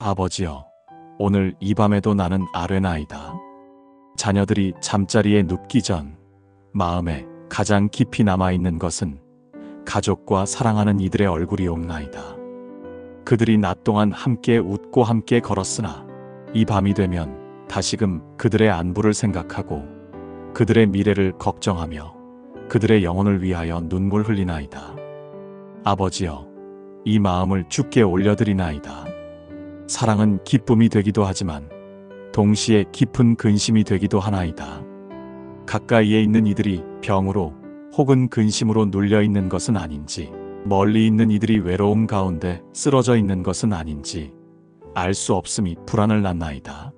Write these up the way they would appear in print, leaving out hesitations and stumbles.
아버지여, 오늘 이 밤에도 나는 아뢰나이다. 자녀들이 잠자리에 눕기 전 마음에 가장 깊이 남아있는 것은 가족과 사랑하는 이들의 얼굴이 옵나이다. 그들이 낮 동안 함께 웃고 함께 걸었으나 이 밤이 되면 다시금 그들의 안부를 생각하고 그들의 미래를 걱정하며 그들의 영혼을 위하여 눈물 흘리나이다. 아버지여, 이 마음을 주께 올려드리나이다. 사랑은 기쁨이 되기도 하지만 동시에 깊은 근심이 되기도 하나이다. 가까이에 있는 이들이 병으로 혹은 근심으로 눌려 있는 것은 아닌지, 멀리 있는 이들이 외로움 가운데 쓰러져 있는 것은 아닌지 알 수 없음이 불안을 낳나이다.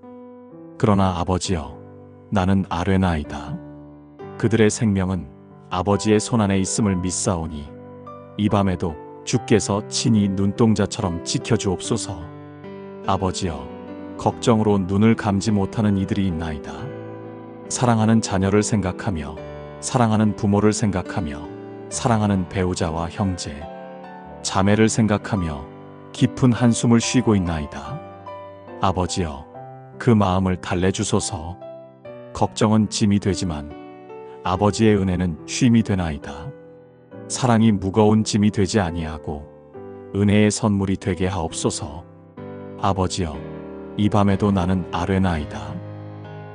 그러나 아버지여, 나는 아뢰나이다. 그들의 생명은 아버지의 손안에 있음을 믿사오니 이 밤에도 주께서 친히 눈동자처럼 지켜주옵소서. 아버지여, 걱정으로 눈을 감지 못하는 이들이 있나이다. 사랑하는 자녀를 생각하며, 사랑하는 부모를 생각하며, 사랑하는 배우자와 형제, 자매를 생각하며 깊은 한숨을 쉬고 있나이다. 아버지여, 그 마음을 달래주소서. 걱정은 짐이 되지만 아버지의 은혜는 쉼이 되나이다. 사랑이 무거운 짐이 되지 아니하고 은혜의 선물이 되게 하옵소서. 아버지여, 이 밤에도 나는 아뢰나이다.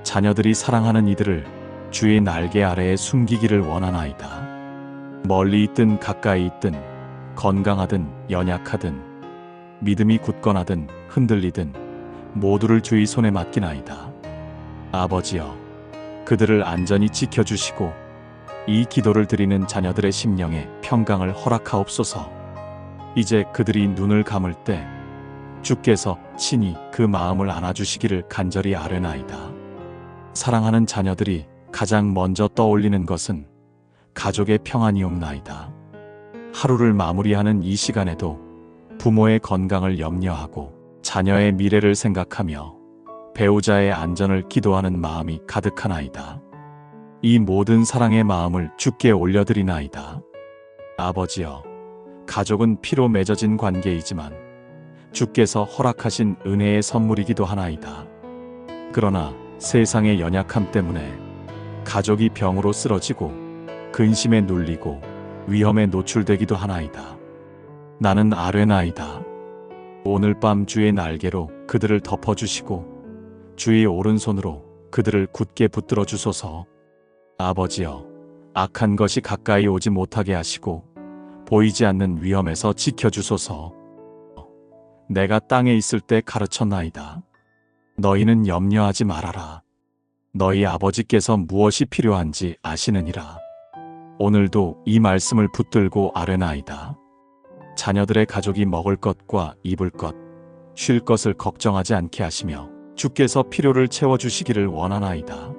자녀들이 사랑하는 이들을 주의 날개 아래에 숨기기를 원하나이다. 멀리 있든 가까이 있든 건강하든 연약하든 믿음이 굳건하든 흔들리든 모두를 주의 손에 맡기나이다. 아버지여, 그들을 안전히 지켜주시고 이 기도를 드리는 자녀들의 심령에 평강을 허락하옵소서. 이제 그들이 눈을 감을 때 주께서 친히 그 마음을 안아주시기를 간절히 아뢰나이다. 사랑하는 자녀들이 가장 먼저 떠올리는 것은 가족의 평안이옵나이다. 하루를 마무리하는 이 시간에도 부모의 건강을 염려하고 자녀의 미래를 생각하며 배우자의 안전을 기도하는 마음이 가득하나이다. 이 모든 사랑의 마음을 주께 올려드리나이다. 아버지여, 가족은 피로 맺어진 관계이지만 주께서 허락하신 은혜의 선물이기도 하나이다. 그러나 세상의 연약함 때문에 가족이 병으로 쓰러지고 근심에 눌리고 위험에 노출되기도 하나이다. 나는 아뢰나이다. 오늘 밤 주의 날개로 그들을 덮어주시고 주의 오른손으로 그들을 굳게 붙들어 주소서. 아버지여, 악한 것이 가까이 오지 못하게 하시고 보이지 않는 위험에서 지켜주소서. 내가 땅에 있을 때 가르쳤나이다. 너희는 염려하지 말아라. 너희 아버지께서 무엇이 필요한지 아시느니라. 오늘도 이 말씀을 붙들고 아뢰나이다. 자녀들의 가족이 먹을 것과 입을 것, 쉴 것을 걱정하지 않게 하시며 주께서 필요를 채워주시기를 원하나이다.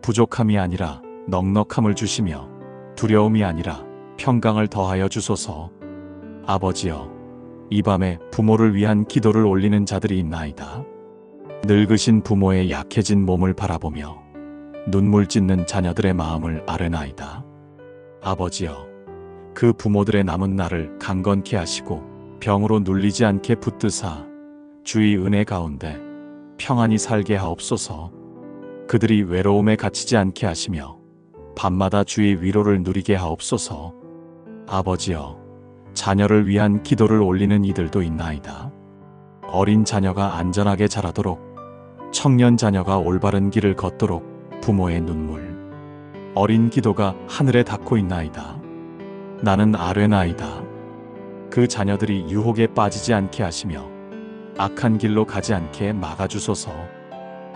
부족함이 아니라 넉넉함을 주시며 두려움이 아니라 평강을 더하여 주소서. 아버지여, 이 밤에 부모를 위한 기도를 올리는 자들이 있나이다. 늙으신 부모의 약해진 몸을 바라보며 눈물 찢는 자녀들의 마음을 아뢰나이다. 아버지여, 그 부모들의 남은 날을 강건케 하시고 병으로 눌리지 않게 붙드사 주의 은혜 가운데 평안히 살게 하옵소서. 그들이 외로움에 갇히지 않게 하시며 밤마다 주의 위로를 누리게 하옵소서. 아버지여, 자녀를 위한 기도를 올리는 이들도 있나이다. 어린 자녀가 안전하게 자라도록, 청년 자녀가 올바른 길을 걷도록 부모의 눈물, 어린 기도가 하늘에 닿고 있나이다. 나는 아뢰나이다. 그 자녀들이 유혹에 빠지지 않게 하시며 악한 길로 가지 않게 막아주소서.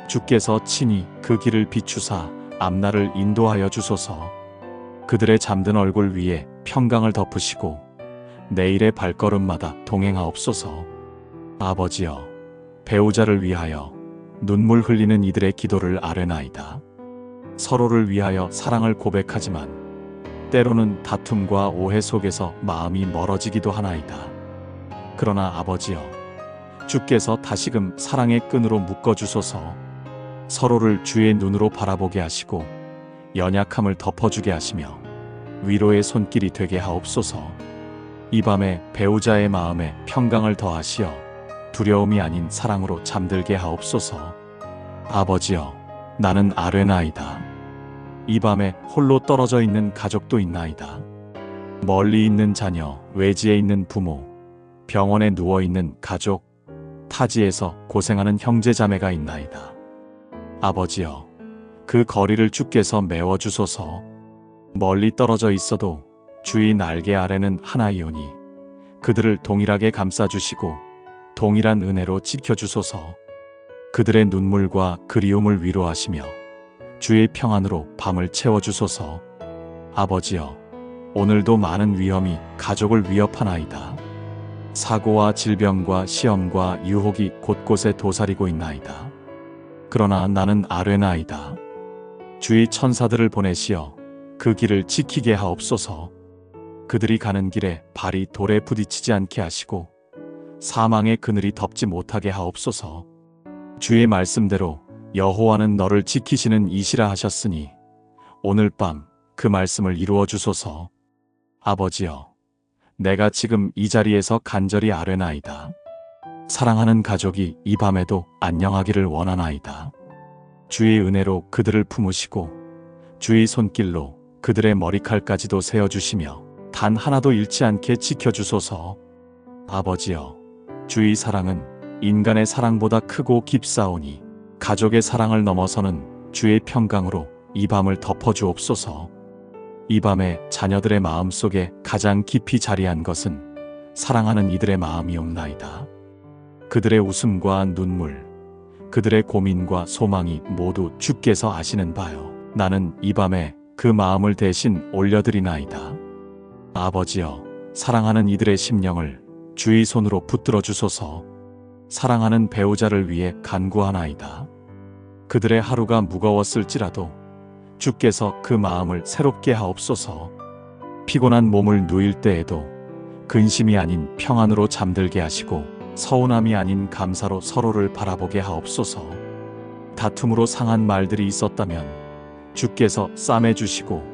주께서 친히 그 길을 비추사 앞날을 인도하여 주소서. 그들의 잠든 얼굴 위에 평강을 덮으시고 내일의 발걸음마다 동행하옵소서. 아버지여, 배우자를 위하여 눈물 흘리는 이들의 기도를 아뢰나이다. 서로를 위하여 사랑을 고백하지만 때로는 다툼과 오해 속에서 마음이 멀어지기도 하나이다. 그러나 아버지여, 주께서 다시금 사랑의 끈으로 묶어주소서. 서로를 주의 눈으로 바라보게 하시고 연약함을 덮어주게 하시며 위로의 손길이 되게 하옵소서. 이 밤에 배우자의 마음에 평강을 더하시어 두려움이 아닌 사랑으로 잠들게 하옵소서. 아버지여, 나는 아뢰나이다. 이 밤에 홀로 떨어져 있는 가족도 있나이다. 멀리 있는 자녀, 외지에 있는 부모, 병원에 누워있는 가족, 타지에서 고생하는 형제자매가 있나이다. 아버지여, 그 거리를 주께서 메워주소서. 멀리 떨어져 있어도 주의 날개 아래는 하나이오니 그들을 동일하게 감싸주시고 동일한 은혜로 지켜주소서. 그들의 눈물과 그리움을 위로하시며 주의 평안으로 밤을 채워주소서. 아버지여, 오늘도 많은 위험이 가족을 위협하나이다. 사고와 질병과 시험과 유혹이 곳곳에 도사리고 있나이다. 그러나 나는 아뢰나이다. 주의 천사들을 보내시어 그 길을 지키게 하옵소서. 그들이 가는 길에 발이 돌에 부딪히지 않게 하시고 사망의 그늘이 덮지 못하게 하옵소서. 주의 말씀대로 여호와는 너를 지키시는 이시라 하셨으니 오늘 밤 그 말씀을 이루어 주소서. 아버지여, 내가 지금 이 자리에서 간절히 아뢰나이다. 사랑하는 가족이 이 밤에도 안녕하기를 원하나이다. 주의 은혜로 그들을 품으시고 주의 손길로 그들의 머리칼까지도 세워주시며 단 하나도 잃지 않게 지켜주소서. 아버지여, 주의 사랑은 인간의 사랑보다 크고 깊사오니 가족의 사랑을 넘어서는 주의 평강으로 이 밤을 덮어주옵소서. 이 밤에 자녀들의 마음속에 가장 깊이 자리한 것은 사랑하는 이들의 마음이옵나이다. 그들의 웃음과 눈물, 그들의 고민과 소망이 모두 주께서 아시는 바요. 나는 이 밤에 그 마음을 대신 올려드리나이다. 아버지여, 사랑하는 이들의 심령을 주의 손으로 붙들어 주소서. 사랑하는 배우자를 위해 간구하나이다. 그들의 하루가 무거웠을지라도 주께서 그 마음을 새롭게 하옵소서. 피곤한 몸을 누일 때에도 근심이 아닌 평안으로 잠들게 하시고 서운함이 아닌 감사로 서로를 바라보게 하옵소서. 다툼으로 상한 말들이 있었다면 주께서 싸매주시고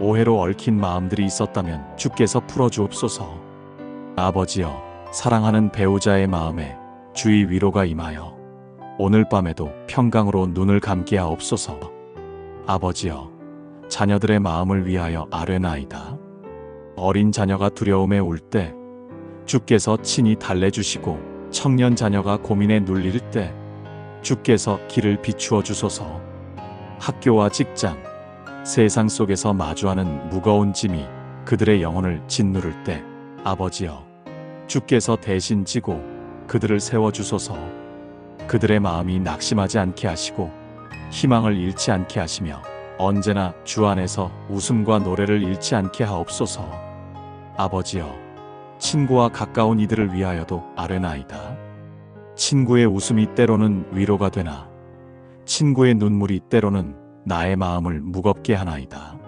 오해로 얽힌 마음들이 있었다면 주께서 풀어주옵소서. 아버지여, 사랑하는 배우자의 마음에 주의 위로가 임하여 오늘 밤에도 평강으로 눈을 감게 하옵소서. 아버지여, 자녀들의 마음을 위하여 아뢰나이다. 어린 자녀가 두려움에 울 때 주께서 친히 달래주시고 청년 자녀가 고민에 눌릴 때 주께서 길을 비추어 주소서. 학교와 직장, 세상 속에서 마주하는 무거운 짐이 그들의 영혼을 짓누를 때 아버지여, 주께서 대신 지고 그들을 세워주소서. 그들의 마음이 낙심하지 않게 하시고 희망을 잃지 않게 하시며 언제나 주 안에서 웃음과 노래를 잃지 않게 하옵소서. 아버지여, 친구와 가까운 이들을 위하여도 아뢰나이다. 친구의 웃음이 때로는 위로가 되나 친구의 눈물이 때로는 나의 마음을 무겁게 하나이다.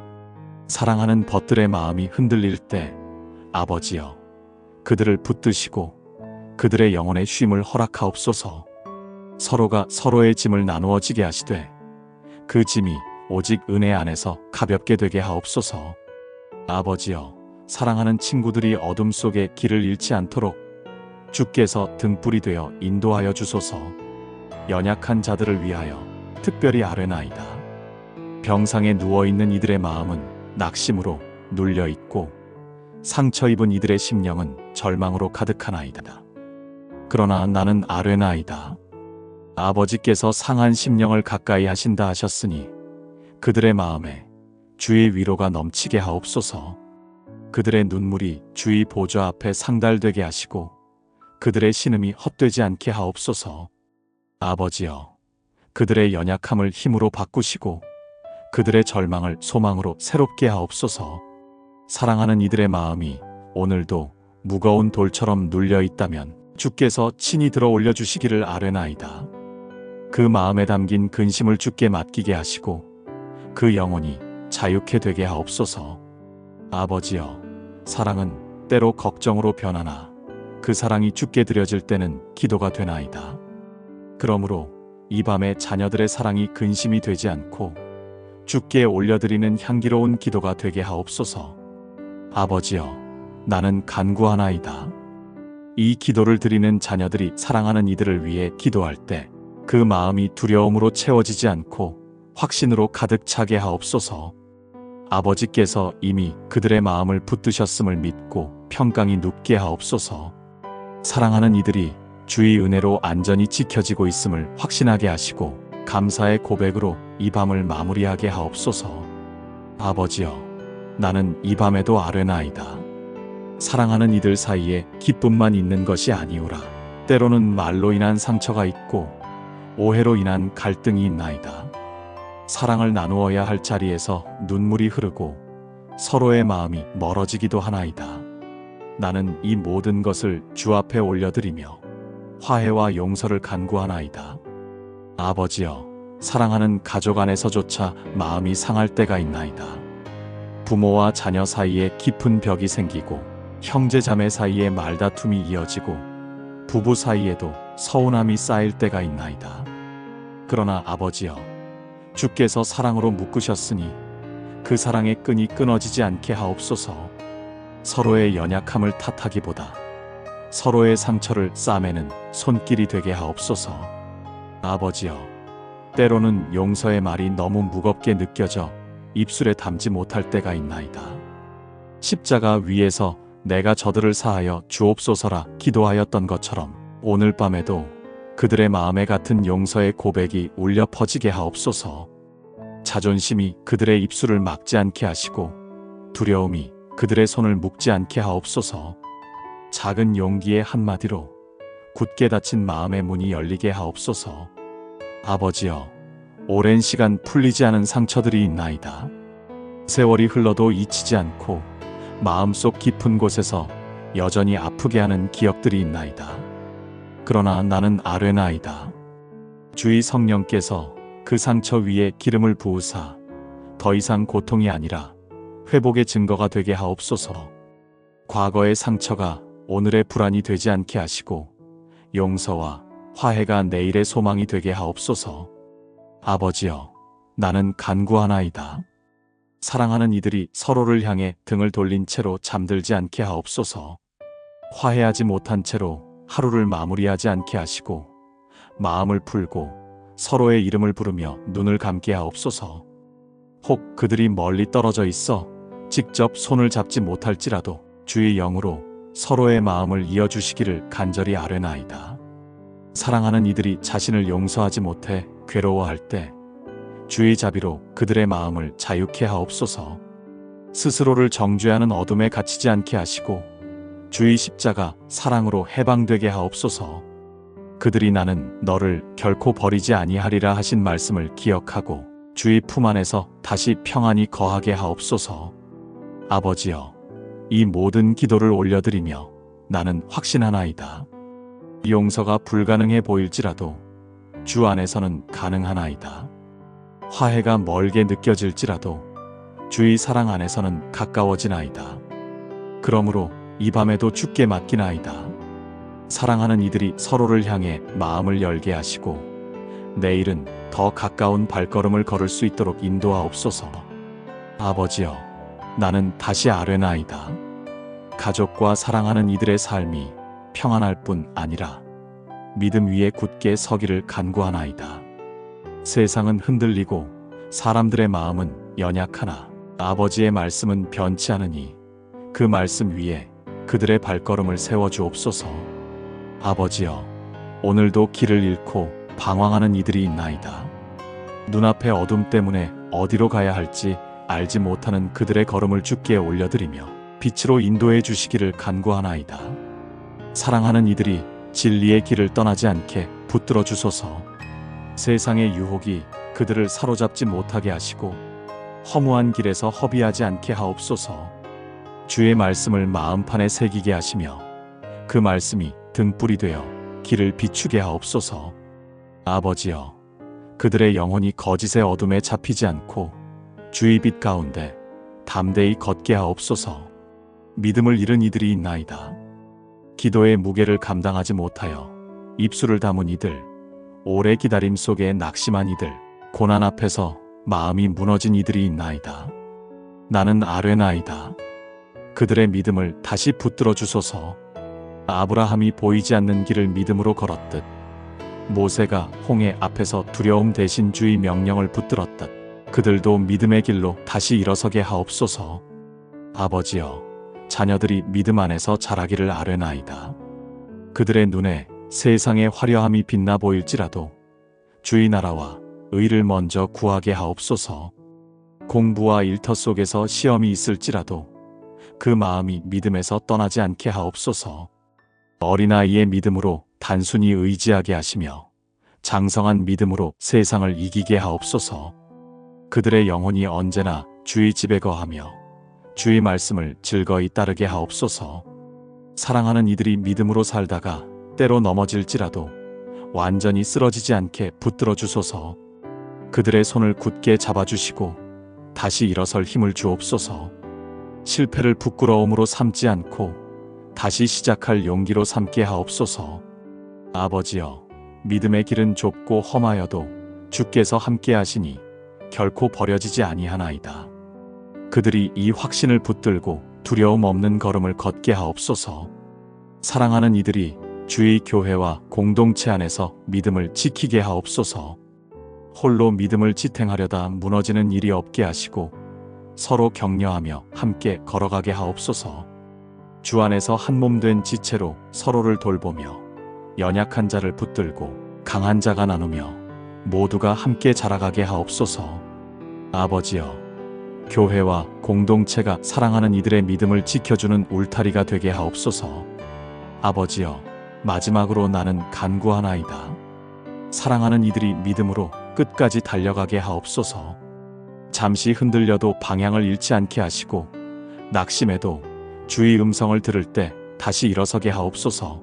사랑하는 벗들의 마음이 흔들릴 때 아버지여, 그들을 붙드시고 그들의 영혼의 쉼을 허락하옵소서. 서로가 서로의 짐을 나누어 지게 하시되 그 짐이 오직 은혜 안에서 가볍게 되게 하옵소서. 아버지여, 사랑하는 친구들이 어둠 속에 길을 잃지 않도록 주께서 등불이 되어 인도하여 주소서. 연약한 자들을 위하여 특별히 아뢰나이다. 병상에 누워있는 이들의 마음은 낙심으로 눌려있고 상처 입은 이들의 심령은 절망으로 가득하나이다. 그러나 나는 아뢰나이다. 아버지께서 상한 심령을 가까이 하신다 하셨으니 그들의 마음에 주의 위로가 넘치게 하옵소서. 그들의 눈물이 주의 보좌 앞에 상달되게 하시고 그들의 신음이 헛되지 않게 하옵소서. 아버지여, 그들의 연약함을 힘으로 바꾸시고 그들의 절망을 소망으로 새롭게 하옵소서. 사랑하는 이들의 마음이 오늘도 무거운 돌처럼 눌려 있다면 주께서 친히 들어 올려주시기를 아뢰나이다. 그 마음에 담긴 근심을 주께 맡기게 하시고 그 영혼이 자유케 되게 하옵소서. 아버지여, 사랑은 때로 걱정으로 변하나 그 사랑이 주께 드려질 때는 기도가 되나이다. 그러므로 이 밤에 자녀들의 사랑이 근심이 되지 않고 주께 올려드리는 향기로운 기도가 되게 하옵소서. 아버지여, 나는 간구하나이다. 이 기도를 드리는 자녀들이 사랑하는 이들을 위해 기도할 때 그 마음이 두려움으로 채워지지 않고 확신으로 가득 차게 하옵소서. 아버지께서 이미 그들의 마음을 붙드셨음을 믿고 평강이 눕게 하옵소서. 사랑하는 이들이 주의 은혜로 안전히 지켜지고 있음을 확신하게 하시고 감사의 고백으로 이 밤을 마무리하게 하옵소서. 아버지여, 나는 이 밤에도 아뢰나이다. 사랑하는 이들 사이에 기쁨만 있는 것이 아니오라. 때로는 말로 인한 상처가 있고 오해로 인한 갈등이 있나이다. 사랑을 나누어야 할 자리에서 눈물이 흐르고 서로의 마음이 멀어지기도 하나이다. 나는 이 모든 것을 주 앞에 올려드리며 화해와 용서를 간구하나이다. 아버지여, 사랑하는 가족 안에서조차 마음이 상할 때가 있나이다. 부모와 자녀 사이에 깊은 벽이 생기고 형제 자매 사이에 말다툼이 이어지고 부부 사이에도 서운함이 쌓일 때가 있나이다. 그러나 아버지여, 주께서 사랑으로 묶으셨으니 그 사랑의 끈이 끊어지지 않게 하옵소서. 서로의 연약함을 탓하기보다 서로의 상처를 싸매는 손길이 되게 하옵소서. 아버지여, 때로는 용서의 말이 너무 무겁게 느껴져 입술에 담지 못할 때가 있나이다. 십자가 위에서 내가 저들을 사하여 주옵소서라 기도하였던 것처럼 오늘 밤에도 그들의 마음에 같은 용서의 고백이 울려 퍼지게 하옵소서. 자존심이 그들의 입술을 막지 않게 하시고 두려움이 그들의 손을 묶지 않게 하옵소서. 작은 용기의 한마디로 굳게 닫힌 마음의 문이 열리게 하옵소서. 아버지여, 오랜 시간 풀리지 않은 상처들이 있나이다. 세월이 흘러도 잊히지 않고 마음속 깊은 곳에서 여전히 아프게 하는 기억들이 있나이다. 그러나 나는 아뢰나이다. 주의 성령께서 그 상처 위에 기름을 부으사 더 이상 고통이 아니라 회복의 증거가 되게 하옵소서. 과거의 상처가 오늘의 불안이 되지 않게 하시고 용서와 화해가 내일의 소망이 되게 하옵소서. 아버지여, 나는 간구하나이다. 사랑하는 이들이 서로를 향해 등을 돌린 채로 잠들지 않게 하옵소서. 화해하지 못한 채로 하루를 마무리하지 않게 하시고 마음을 풀고 서로의 이름을 부르며 눈을 감게 하옵소서. 혹 그들이 멀리 떨어져 있어 직접 손을 잡지 못할지라도 주의 영으로 서로의 마음을 이어주시기를 간절히 아뢰나이다. 사랑하는 이들이 자신을 용서하지 못해 괴로워할 때 주의 자비로 그들의 마음을 자유케 하옵소서. 스스로를 정죄하는 어둠에 갇히지 않게 하시고 주의 십자가 사랑으로 해방되게 하옵소서. 그들이 나는 너를 결코 버리지 아니하리라 하신 말씀을 기억하고 주의 품 안에서 다시 평안히 거하게 하옵소서. 아버지여, 이 모든 기도를 올려드리며 나는 확신하나이다. 용서가 불가능해 보일지라도 주 안에서는 가능하나이다. 화해가 멀게 느껴질지라도 주의 사랑 안에서는 가까워지나이다. 그러므로 이 밤에도 주께 맡기나이다. 사랑하는 이들이 서로를 향해 마음을 열게 하시고 내일은 더 가까운 발걸음을 걸을 수 있도록 인도하옵소서. 아버지여, 나는 다시 아뢰나이다. 가족과 사랑하는 이들의 삶이 평안할 뿐 아니라 믿음 위에 굳게 서기를 간구하나이다. 세상은 흔들리고 사람들의 마음은 연약하나 아버지의 말씀은 변치 않으니 그 말씀 위에 그들의 발걸음을 세워주옵소서. 아버지여, 오늘도 길을 잃고 방황하는 이들이 있나이다. 눈앞의 어둠 때문에 어디로 가야 할지 알지 못하는 그들의 걸음을 주께 올려드리며 빛으로 인도해 주시기를 간구하나이다. 사랑하는 이들이 진리의 길을 떠나지 않게 붙들어 주소서. 세상의 유혹이 그들을 사로잡지 못하게 하시고 허무한 길에서 허비하지 않게 하옵소서. 주의 말씀을 마음판에 새기게 하시며 그 말씀이 등불이 되어 길을 비추게 하옵소서. 아버지여, 그들의 영혼이 거짓의 어둠에 잡히지 않고 주의 빛 가운데 담대히 걷게 하옵소서. 믿음을 잃은 이들이 있나이다. 기도의 무게를 감당하지 못하여 입술을 다문 이들, 오래 기다림 속에 낙심한 이들, 고난 앞에서 마음이 무너진 이들이 있나이다. 나는 아뢰나이다. 그들의 믿음을 다시 붙들어 주소서. 아브라함이 보이지 않는 길을 믿음으로 걸었듯 모세가 홍해 앞에서 두려움 대신 주의 명령을 붙들었듯 그들도 믿음의 길로 다시 일어서게 하옵소서. 아버지여, 자녀들이 믿음 안에서 자라기를 아뢰나이다. 그들의 눈에 세상의 화려함이 빛나 보일지라도 주의 나라와 의를 먼저 구하게 하옵소서. 공부와 일터 속에서 시험이 있을지라도 그 마음이 믿음에서 떠나지 않게 하옵소서. 어린아이의 믿음으로 단순히 의지하게 하시며 장성한 믿음으로 세상을 이기게 하옵소서. 그들의 영혼이 언제나 주의 집에 거하며 주의 말씀을 즐거이 따르게 하옵소서. 사랑하는 이들이 믿음으로 살다가 때로 넘어질지라도 완전히 쓰러지지 않게 붙들어 주소서. 그들의 손을 굳게 잡아주시고 다시 일어설 힘을 주옵소서. 실패를 부끄러움으로 삼지 않고 다시 시작할 용기로 삼게 하옵소서. 아버지여, 믿음의 길은 좁고 험하여도 주께서 함께 하시니 결코 버려지지 아니하나이다. 그들이 이 확신을 붙들고 두려움 없는 걸음을 걷게 하옵소서. 사랑하는 이들이 주의 교회와 공동체 안에서 믿음을 지키게 하옵소서. 홀로 믿음을 지탱하려다 무너지는 일이 없게 하시고 서로 격려하며 함께 걸어가게 하옵소서. 주 안에서 한 몸 된 지체로 서로를 돌보며 연약한 자를 붙들고 강한 자가 나누며 모두가 함께 자라가게 하옵소서. 아버지여, 교회와 공동체가 사랑하는 이들의 믿음을 지켜주는 울타리가 되게 하옵소서. 아버지여, 마지막으로 나는 간구하나이다. 사랑하는 이들이 믿음으로 끝까지 달려가게 하옵소서. 잠시 흔들려도 방향을 잃지 않게 하시고 낙심해도 주의 음성을 들을 때 다시 일어서게 하옵소서.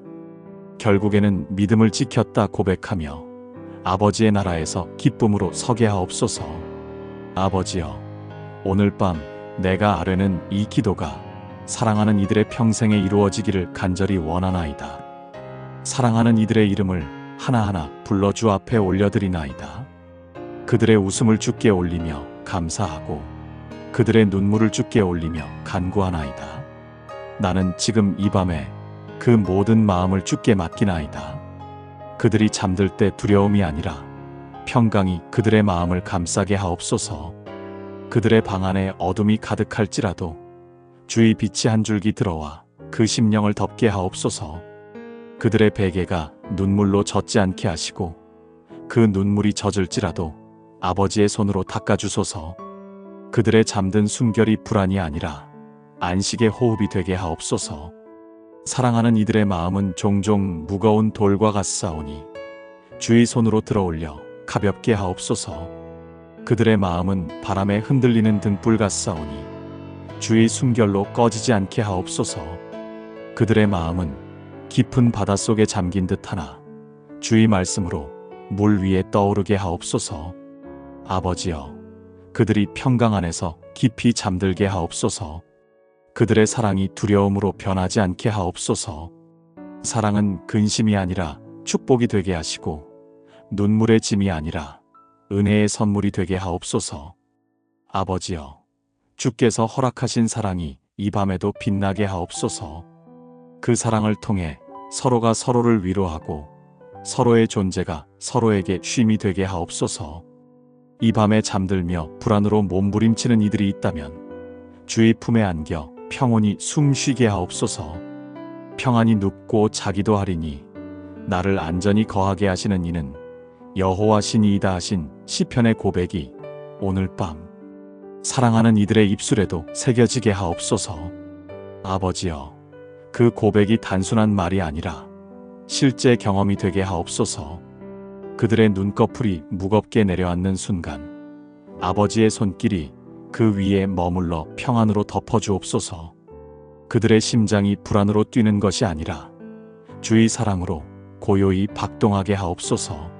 결국에는 믿음을 지켰다 고백하며 아버지의 나라에서 기쁨으로 서게 하옵소서. 아버지여, 오늘 밤 내가 아뢰는 이 기도가 사랑하는 이들의 평생에 이루어지기를 간절히 원하나이다. 사랑하는 이들의 이름을 하나하나 불러 주 앞에 올려드리나이다. 그들의 웃음을 주께 올리며 감사하고 그들의 눈물을 주께 올리며 간구하나이다. 나는 지금 이 밤에 그 모든 마음을 주께 맡기나이다. 그들이 잠들 때 두려움이 아니라 평강이 그들의 마음을 감싸게 하옵소서. 그들의 방 안에 어둠이 가득할지라도 주의 빛이 한 줄기 들어와 그 심령을 덮게 하옵소서. 그들의 베개가 눈물로 젖지 않게 하시고 그 눈물이 젖을지라도 아버지의 손으로 닦아주소서. 그들의 잠든 숨결이 불안이 아니라 안식의 호흡이 되게 하옵소서. 사랑하는 이들의 마음은 종종 무거운 돌과 같사오니 주의 손으로 들어올려 가볍게 하옵소서. 그들의 마음은 바람에 흔들리는 등불 같사오니 주의 숨결로 꺼지지 않게 하옵소서. 그들의 마음은 깊은 바닷속에 잠긴 듯하나 주의 말씀으로 물 위에 떠오르게 하옵소서. 아버지여, 그들이 평강 안에서 깊이 잠들게 하옵소서. 그들의 사랑이 두려움으로 변하지 않게 하옵소서. 사랑은 근심이 아니라 축복이 되게 하시고 눈물의 짐이 아니라 은혜의 선물이 되게 하옵소서. 아버지여, 주께서 허락하신 사랑이 이 밤에도 빛나게 하옵소서. 그 사랑을 통해 서로가 서로를 위로하고 서로의 존재가 서로에게 쉼이 되게 하옵소서. 이 밤에 잠들며 불안으로 몸부림치는 이들이 있다면 주의 품에 안겨 평온히 숨 쉬게 하옵소서. 평안히 눕고 자기도 하리니 나를 안전히 거하게 하시는 이는 여호와 신이이다 하신 시편의 고백이 오늘 밤 사랑하는 이들의 입술에도 새겨지게 하옵소서. 아버지여, 그 고백이 단순한 말이 아니라 실제 경험이 되게 하옵소서. 그들의 눈꺼풀이 무겁게 내려앉는 순간 아버지의 손길이 그 위에 머물러 평안으로 덮어주옵소서. 그들의 심장이 불안으로 뛰는 것이 아니라 주의 사랑으로 고요히 박동하게 하옵소서.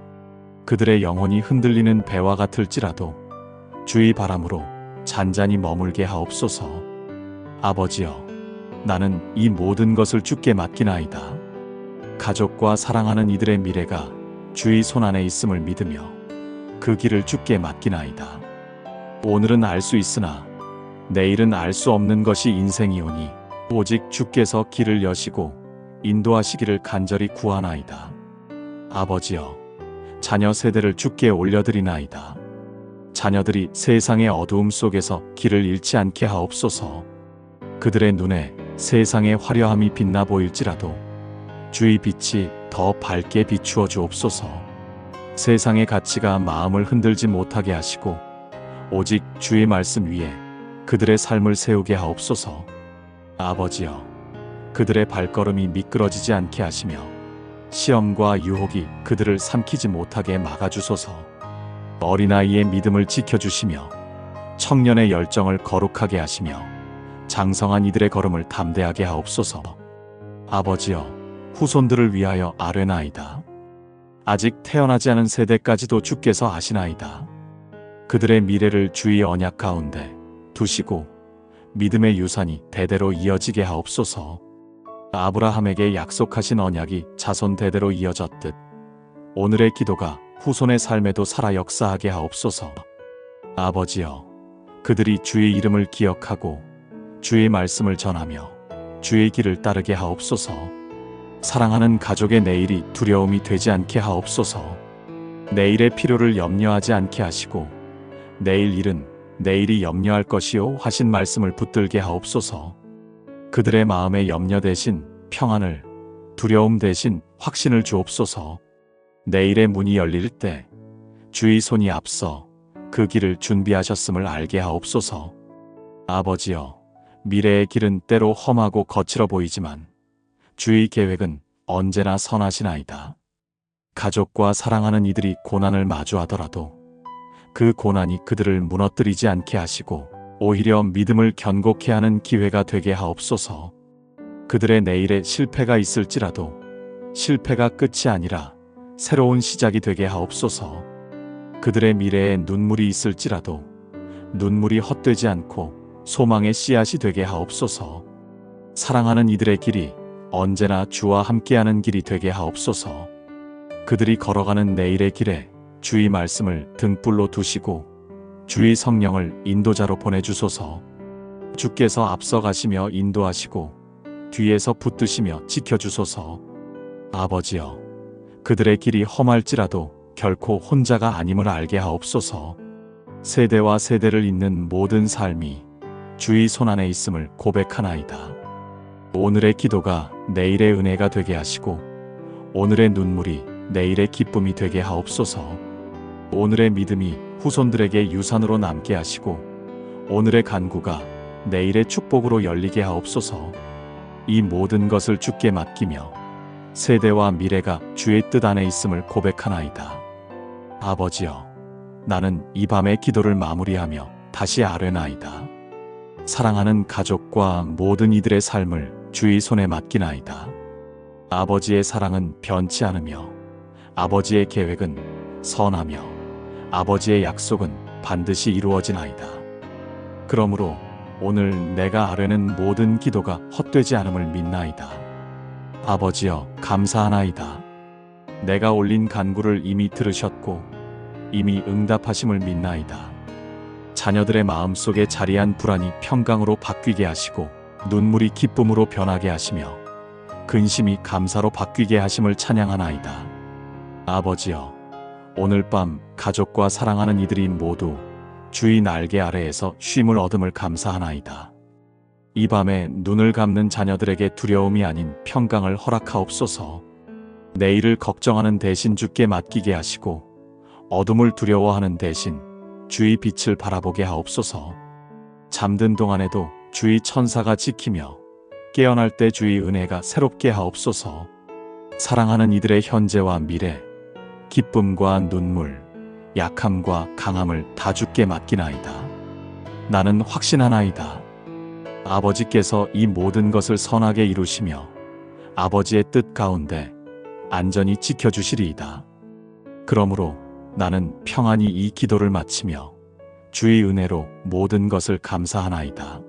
그들의 영혼이 흔들리는 배와 같을지라도 주의 바람으로 잔잔히 머물게 하옵소서. 아버지여, 나는 이 모든 것을 주께 맡기나이다. 가족과 사랑하는 이들의 미래가 주의 손안에 있음을 믿으며 그 길을 주께 맡기나이다. 오늘은 알 수 있으나 내일은 알 수 없는 것이 인생이오니 오직 주께서 길을 여시고 인도하시기를 간절히 구하나이다. 아버지여, 자녀 세대를 주께 올려드리나이다. 자녀들이 세상의 어두움 속에서 길을 잃지 않게 하옵소서. 그들의 눈에 세상의 화려함이 빛나 보일지라도 주의 빛이 더 밝게 비추어 주옵소서. 세상의 가치가 마음을 흔들지 못하게 하시고 오직 주의 말씀 위에 그들의 삶을 세우게 하옵소서. 아버지여, 그들의 발걸음이 미끄러지지 않게 하시며 시험과 유혹이 그들을 삼키지 못하게 막아주소서. 어린아이의 믿음을 지켜주시며 청년의 열정을 거룩하게 하시며 장성한 이들의 걸음을 담대하게 하옵소서. 아버지여, 후손들을 위하여 아뢰나이다. 아직 태어나지 않은 세대까지도 주께서 아시나이다. 그들의 미래를 주의 언약 가운데 두시고 믿음의 유산이 대대로 이어지게 하옵소서. 아브라함에게 약속하신 언약이 자손 대대로 이어졌듯 오늘의 기도가 후손의 삶에도 살아 역사하게 하옵소서. 아버지여, 그들이 주의 이름을 기억하고 주의 말씀을 전하며 주의 길을 따르게 하옵소서. 사랑하는 가족의 내일이 두려움이 되지 않게 하옵소서. 내일의 필요를 염려하지 않게 하시고 내일 일은 내일이 염려할 것이요 하신 말씀을 붙들게 하옵소서. 그들의 마음에 염려 대신 평안을, 두려움 대신 확신을 주옵소서. 내일의 문이 열릴 때 주의 손이 앞서 그 길을 준비하셨음을 알게 하옵소서. 아버지여, 미래의 길은 때로 험하고 거칠어 보이지만 주의 계획은 언제나 선하시나이다. 가족과 사랑하는 이들이 고난을 마주하더라도 그 고난이 그들을 무너뜨리지 않게 하시고 오히려 믿음을 견고케 하는 기회가 되게 하옵소서. 그들의 내일에 실패가 있을지라도 실패가 끝이 아니라 새로운 시작이 되게 하옵소서. 그들의 미래에 눈물이 있을지라도 눈물이 헛되지 않고 소망의 씨앗이 되게 하옵소서. 사랑하는 이들의 길이 언제나 주와 함께하는 길이 되게 하옵소서. 그들이 걸어가는 내일의 길에 주의 말씀을 등불로 두시고 주의 성령을 인도자로 보내주소서. 주께서 앞서가시며 인도하시고 뒤에서 붙드시며 지켜주소서. 아버지여, 그들의 길이 험할지라도 결코 혼자가 아님을 알게 하옵소서. 세대와 세대를 잇는 모든 삶이 주의 손안에 있음을 고백하나이다. 오늘의 기도가 내일의 은혜가 되게 하시고 오늘의 눈물이 내일의 기쁨이 되게 하옵소서. 오늘의 믿음이 후손들에게 유산으로 남게 하시고 오늘의 간구가 내일의 축복으로 열리게 하옵소서. 이 모든 것을 주께 맡기며 세대와 미래가 주의 뜻 안에 있음을 고백하나이다. 아버지여, 나는 이 밤의 기도를 마무리하며 다시 아뢰나이다. 사랑하는 가족과 모든 이들의 삶을 주의 손에 맡기나이다. 아버지의 사랑은 변치 않으며 아버지의 계획은 선하며 아버지의 약속은 반드시 이루어지나이다. 그러므로 오늘 내가 아뢰는 모든 기도가 헛되지 않음을 믿나이다. 아버지여, 감사하나이다. 내가 올린 간구를 이미 들으셨고 이미 응답하심을 믿나이다. 자녀들의 마음속에 자리한 불안이 평강으로 바뀌게 하시고 눈물이 기쁨으로 변하게 하시며 근심이 감사로 바뀌게 하심을 찬양하나이다. 아버지여, 오늘 밤 가족과 사랑하는 이들이 모두 주의 날개 아래에서 쉼을 얻음을 감사하나이다. 이 밤에 눈을 감는 자녀들에게 두려움이 아닌 평강을 허락하옵소서. 내일을 걱정하는 대신 주께 맡기게 하시고 어둠을 두려워하는 대신 주의 빛을 바라보게 하옵소서. 잠든 동안에도 주의 천사가 지키며 깨어날 때 주의 은혜가 새롭게 하옵소서. 사랑하는 이들의 현재와 미래, 기쁨과 눈물, 약함과 강함을 다 주께 맡기나이다. 나는 확신하나이다. 아버지께서 이 모든 것을 선하게 이루시며 아버지의 뜻 가운데 안전히 지켜주시리이다. 그러므로 나는 평안히 이 기도를 마치며 주의 은혜로 모든 것을 감사하나이다.